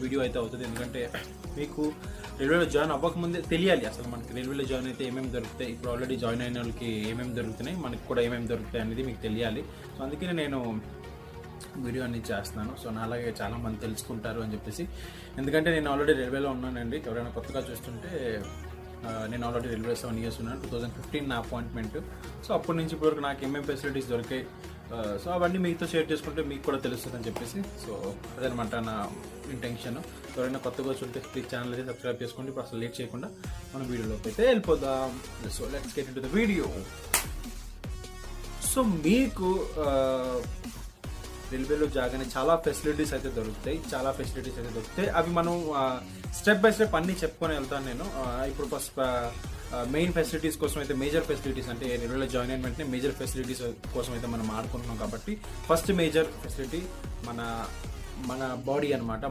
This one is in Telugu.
వీడియో అయితే అవుతుంది. ఎందుకంటే మీకు రైల్వేలో జాయిన్ అవ్వకముందే తెలియాలి అసలు మనకి రైల్వేలో జాయిన్ అయితే ఏమేమి దొరుకుతాయి, ఇప్పుడు ఆల్రెడీ జాయిన్ అయిన వాళ్ళకి ఏమేమి దొరుకుతున్నాయి, మనకి కూడా ఏమేమి దొరుకుతాయి అనేది మీకు తెలియాలి. సో అందుకనే నేను వీడియో అనేది చేస్తున్నాను. సో నా అలాగే చాలామంది తెలుసుకుంటారు అని చెప్పేసి. ఎందుకంటే నేను ఆల్రెడీ రైల్వేలో ఉన్నానండి. ఎవరైనా కొత్తగా చూస్తుంటే నేను ఆల్రెడీ రైల్వే 7 years ఉన్నాను. 2015 నా అపాయింట్మెంట్. సో అప్పటి నుంచి ఇప్పటివరకు నాకు ఏమేమి ఫెసిలిటీస్ దొరికాయి, సో అవన్నీ మీతో షేర్ చేసుకుంటే మీకు కూడా తెలుస్తుంది అని చెప్పేసి. సో అదనమాట నా ఇంటెన్షన్. ఎవరైనా కొత్తగా చూస్తే ప్లీజ్ ఛానల్ అయితే సబ్స్క్రైబ్ చేసుకోండి. ఇప్పుడు అసలు లేట్ చేయకుండా మనం వీడియోలోకి అయితే వెళ్ళిపోదాం. So let's get into the video. So మీకు రైల్వేలో జాగానే చాలా ఫెసిలిటీస్ అయితే దొరుకుతాయి. అవి మనం స్టెప్ బై స్టెప్ అన్నీ చెప్పుకొని వెళ్తాను నేను. ఇప్పుడు ఫస్ట్ మెయిన్ ఫెసిలిటీస్ కోసం అయితే, మేజర్ ఫెసిలిటీస్ అంటే రైల్వేలో జాయిన్ అయిన వెంటనే మేజర్ ఫెసిలిటీస్ కోసం అయితే మనం ఆడుకుంటున్నాం. కాబట్టి ఫస్ట్ మేజర్ ఫెసిలిటీ మన బాడీ అనమాట.